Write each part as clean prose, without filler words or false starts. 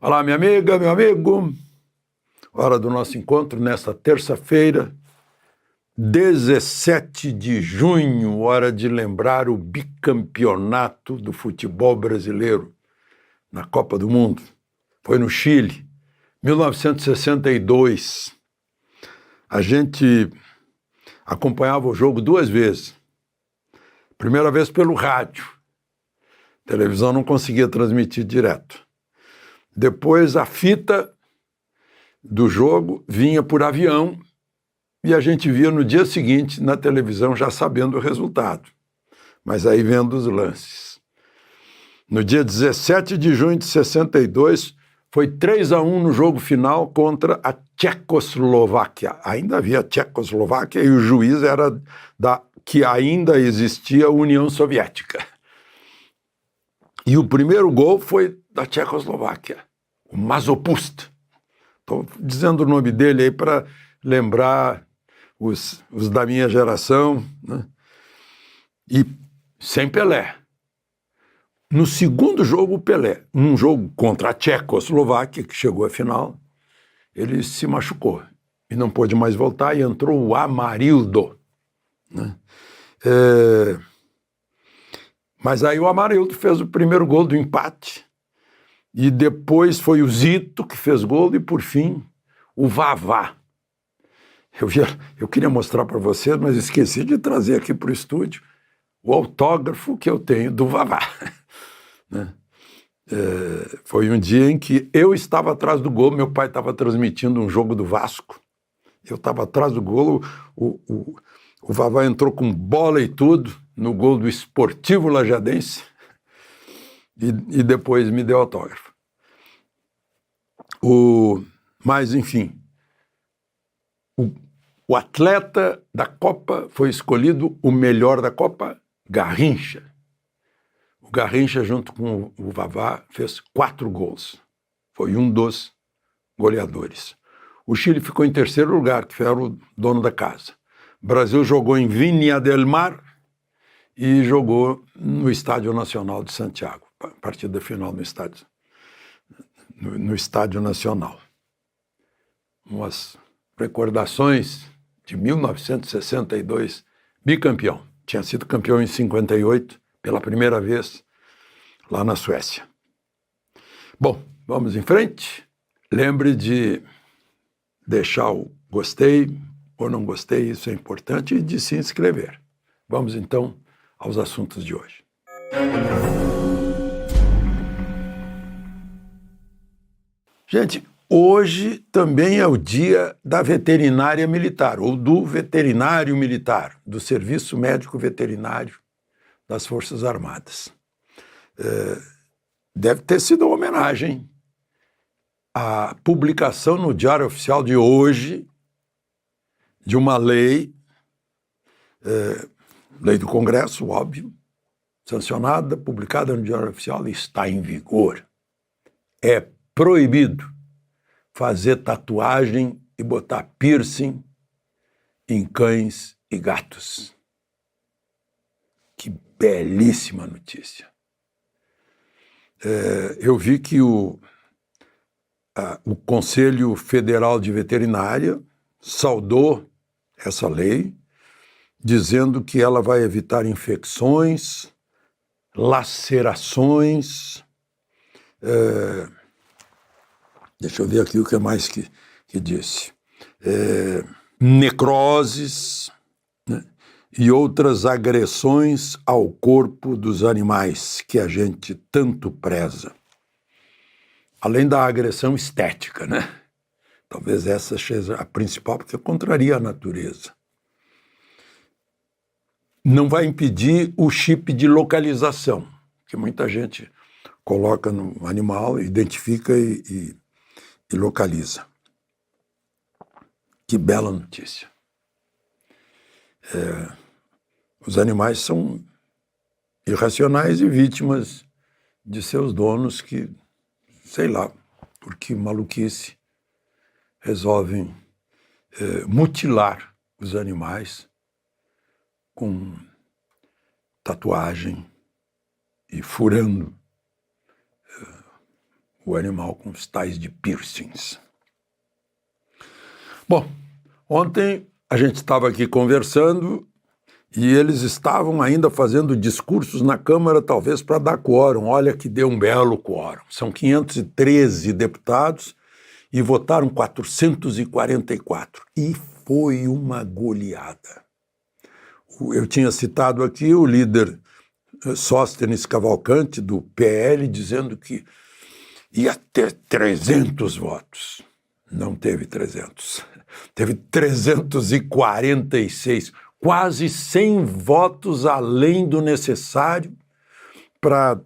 Olá, minha amiga, meu amigo. Hora do nosso encontro nesta terça-feira, 17 de junho, hora de lembrar o bicampeonato do futebol brasileiro na Copa do Mundo. Foi no Chile, 1962. A gente acompanhava o jogo duas vezes. Primeira vez pelo rádio. A televisão não conseguia transmitir direto. Depois a fita do jogo vinha por avião e a gente via no dia seguinte na televisão já sabendo o resultado, mas aí vendo os lances. No dia 17 de junho de 62, foi 3-1 no jogo final contra a Tchecoslováquia. Ainda havia Tchecoslováquia e o juiz era da que ainda existia a União Soviética. E o primeiro gol foi da Tchecoslováquia, o Masopust. Estou dizendo o nome dele aí para lembrar os da minha geração, né? E sem Pelé. No segundo jogo, o Pelé, num jogo contra a Tchecoslováquia, que chegou à final, ele se machucou e não pôde mais voltar e entrou o Amarildo, né? Mas aí o Amarildo fez o primeiro gol do empate e depois foi o Zito que fez gol e, por fim, o Vavá. Eu queria mostrar para vocês, mas esqueci de trazer aqui para o estúdio o autógrafo que eu tenho do Vavá. Né? Foi um dia em que eu estava atrás do gol, meu pai estava transmitindo um jogo do Vasco, eu estava atrás do gol, o Vavá entrou com bola e tudo no gol do Sportivo Lajadense e depois me deu autógrafo. Mas, enfim, o atleta da Copa foi escolhido o melhor da Copa, Garrincha. O Garrincha, junto com o Vavá, fez 4 gols. Foi um dos goleadores. O Chile ficou em terceiro lugar, que era o dono da casa. O Brasil jogou em Viña del Mar e jogou no Estádio Nacional de Santiago, a partida final no Estádio Nacional. Umas recordações de 1962, bicampeão. Tinha sido campeão em 58, pela primeira vez, lá na Suécia. Bom, vamos em frente. Lembre de deixar o gostei ou não gostei, isso é importante, e de se inscrever. Vamos então aos assuntos de hoje. Gente, hoje também é o dia da veterinária militar, ou do veterinário militar, do Serviço Médico Veterinário das Forças Armadas. Deve ter sido uma homenagem à publicação no Diário Oficial de hoje de uma lei, lei do Congresso, óbvio, sancionada, publicada no Diário Oficial e está em vigor. É proibido fazer tatuagem e botar piercing em cães e gatos. Que belíssima notícia. Eu vi que o Conselho Federal de Veterinária saudou essa lei, dizendo que ela vai evitar infecções, lacerações, deixa eu ver aqui o que mais que disse, necroses, né, e outras agressões ao corpo dos animais que a gente tanto preza. Além da agressão estética, né? Talvez essa seja a principal, porque contraria a natureza. Não vai impedir o chip de localização, que muita gente coloca no animal, identifica e localiza. Que bela notícia. Os animais são irracionais e vítimas de seus donos que, sei lá, por que maluquice, resolvem mutilar os animais com tatuagem e furando o animal com os tais de piercings. Bom, ontem a gente estava aqui conversando e eles estavam ainda fazendo discursos na Câmara, talvez para dar quórum. Olha que deu um belo quórum. São 513 deputados e votaram 444. E foi uma goleada. Eu tinha citado aqui o líder Sóstenes Cavalcante, do PL, dizendo que ia ter 300 votos. Não teve 300. Teve 346, quase 100 votos além do necessário para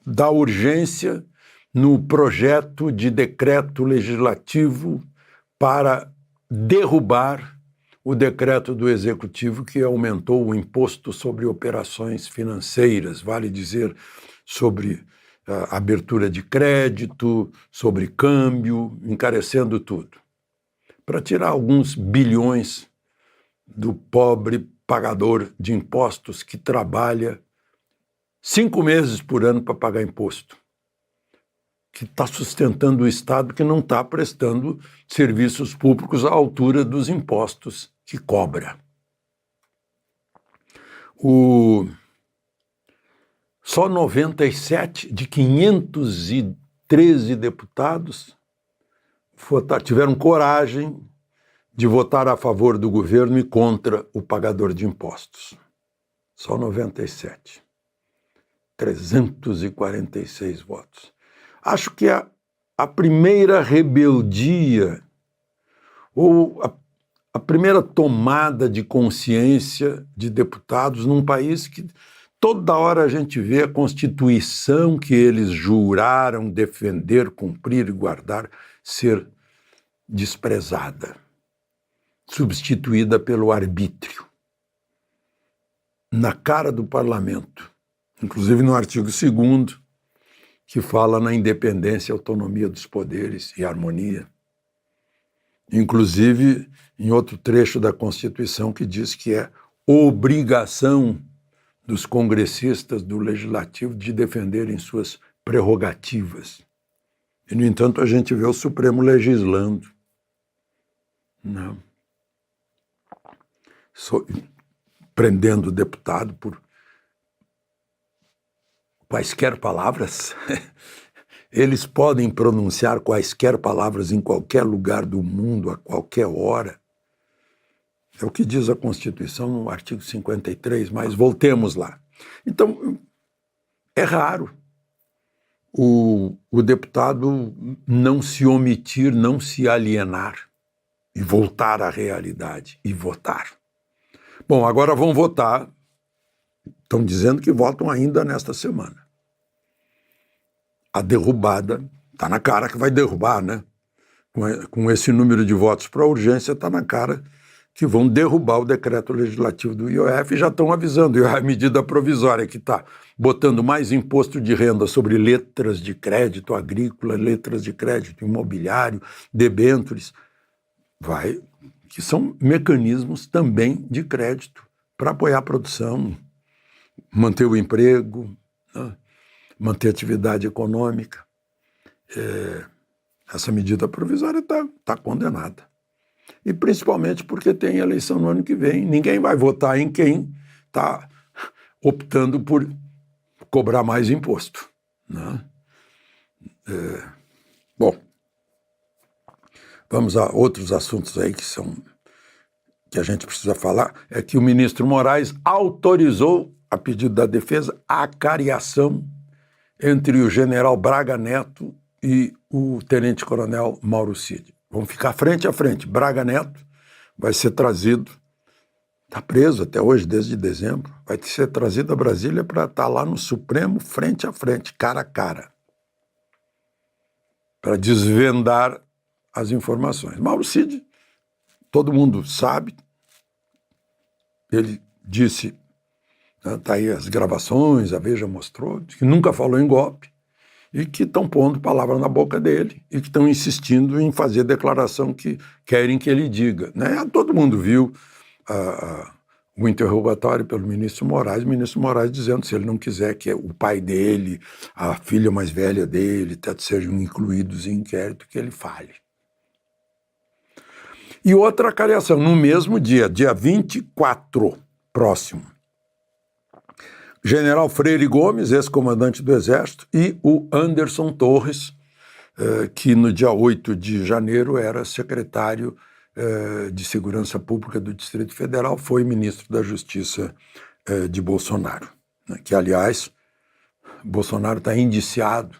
dar urgência no projeto de decreto legislativo para derrubar o decreto do Executivo que aumentou o imposto sobre operações financeiras, vale dizer, sobre abertura de crédito, sobre câmbio, encarecendo tudo, para tirar alguns bilhões do pobre pagador de impostos que trabalha 5 meses por ano para pagar imposto, que está sustentando o Estado que não está prestando serviços públicos à altura dos impostos que cobra. Só 97 de 513 deputados tiveram coragem de votar a favor do governo e contra o pagador de impostos. Só 97. 346 votos. Acho que a primeira rebeldia ou a primeira tomada de consciência de deputados num país que toda hora a gente vê a Constituição que eles juraram defender, cumprir e guardar ser desprezada, substituída pelo arbítrio, na cara do parlamento, inclusive no artigo 2º, que fala na independência e autonomia dos poderes e harmonia. Inclusive em outro trecho da Constituição que diz que é obrigação dos congressistas do Legislativo de defenderem suas prerrogativas. E, no entanto, a gente vê o Supremo legislando. Não. Prendendo o deputado por quaisquer palavras. Eles podem pronunciar quaisquer palavras em qualquer lugar do mundo, a qualquer hora. É o que diz a Constituição no artigo 53, mas voltemos lá. Então, é raro o deputado não se omitir, não se alienar e voltar à realidade e votar. Bom, agora vão votar. Estão dizendo que votam ainda nesta semana. A derrubada, está na cara que vai derrubar, né? Com esse número de votos para urgência, está na cara que vão derrubar o decreto legislativo do IOF e já estão avisando. E a medida provisória que está botando mais imposto de renda sobre letras de crédito agrícola, letras de crédito imobiliário, debêntures, que são mecanismos também de crédito para apoiar a produção, manter o emprego, né? Manter a atividade econômica. Essa medida provisória está condenada. E principalmente porque tem eleição no ano que vem. Ninguém vai votar em quem está optando por cobrar mais imposto, né? Bom, vamos a outros assuntos aí que a gente precisa falar. É que o ministro Moraes autorizou, a pedido da defesa, a cariação entre o general Braga Neto e o tenente-coronel Mauro Cid. Vão ficar frente a frente. Braga Neto vai ser trazido, está preso até hoje, desde dezembro, vai ser trazido a Brasília para estar lá no Supremo, frente a frente, cara a cara, para desvendar as informações. Mauro Cid, todo mundo sabe, ele disse, está aí as gravações, a Veja mostrou, que nunca falou em golpe e que estão pondo palavra na boca dele e que estão insistindo em fazer declaração que querem que ele diga, né? Todo mundo viu o interrogatório pelo ministro Moraes, o ministro Moraes dizendo se ele não quiser que o pai dele, a filha mais velha dele, sejam incluídos em inquérito, que ele fale. E outra cariação, no mesmo dia 24, próximo, General Freire Gomes, ex-comandante do Exército, e o Anderson Torres, que no dia 8 de janeiro era secretário de Segurança Pública do Distrito Federal, foi ministro da Justiça de Bolsonaro, né, que, aliás, Bolsonaro está indiciado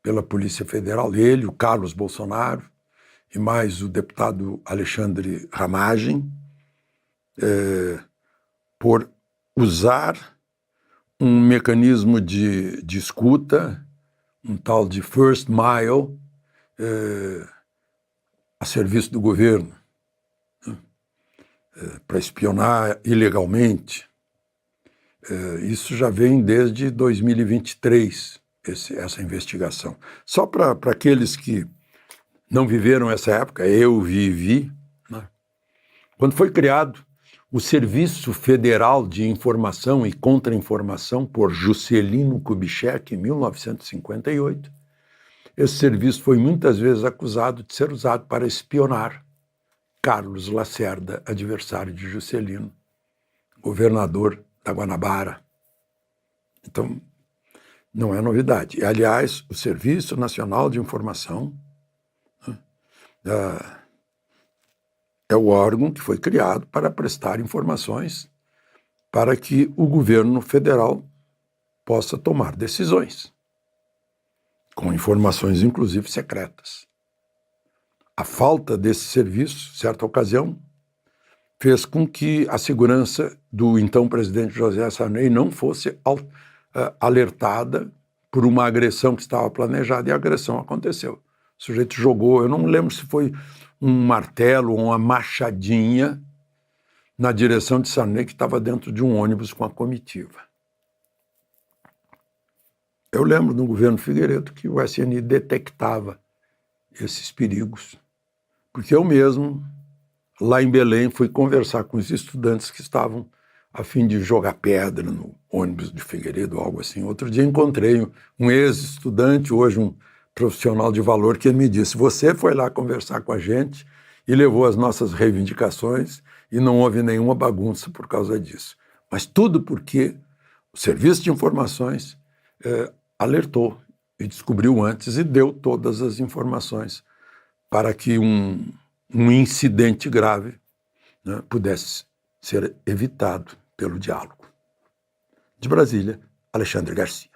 pela Polícia Federal, ele, o Carlos Bolsonaro, e mais o deputado Alexandre Ramagem, por usar um mecanismo de escuta, um tal de first mile, a serviço do governo, para espionar ilegalmente. Isso já vem desde 2023, essa investigação. Só para aqueles que não viveram essa época, eu vivi, né? Quando foi criado o Serviço Federal de Informação e Contra-Informação por Juscelino Kubitschek, em 1958, esse serviço foi muitas vezes acusado de ser usado para espionar Carlos Lacerda, adversário de Juscelino, governador da Guanabara. Então, não é novidade. E, aliás, o Serviço Nacional de Informação é o órgão que foi criado para prestar informações para que o governo federal possa tomar decisões, com informações, inclusive, secretas. A falta desse serviço, certa ocasião, fez com que a segurança do então presidente José Sarney não fosse alertada por uma agressão que estava planejada, e a agressão aconteceu. O sujeito jogou, eu não lembro se foi um martelo ou uma machadinha na direção de Sarney, que estava dentro de um ônibus com a comitiva. Eu lembro no governo Figueiredo que o SNI detectava esses perigos, porque eu mesmo, lá em Belém, fui conversar com os estudantes que estavam a fim de jogar pedra no ônibus de Figueiredo, algo assim. Outro dia encontrei um ex-estudante, hoje um profissional de valor, que me disse: você foi lá conversar com a gente e levou as nossas reivindicações e não houve nenhuma bagunça por causa disso. Mas tudo porque o Serviço de Informações alertou e descobriu antes e deu todas as informações para que um incidente grave, né, pudesse ser evitado pelo diálogo. De Brasília, Alexandre Garcia.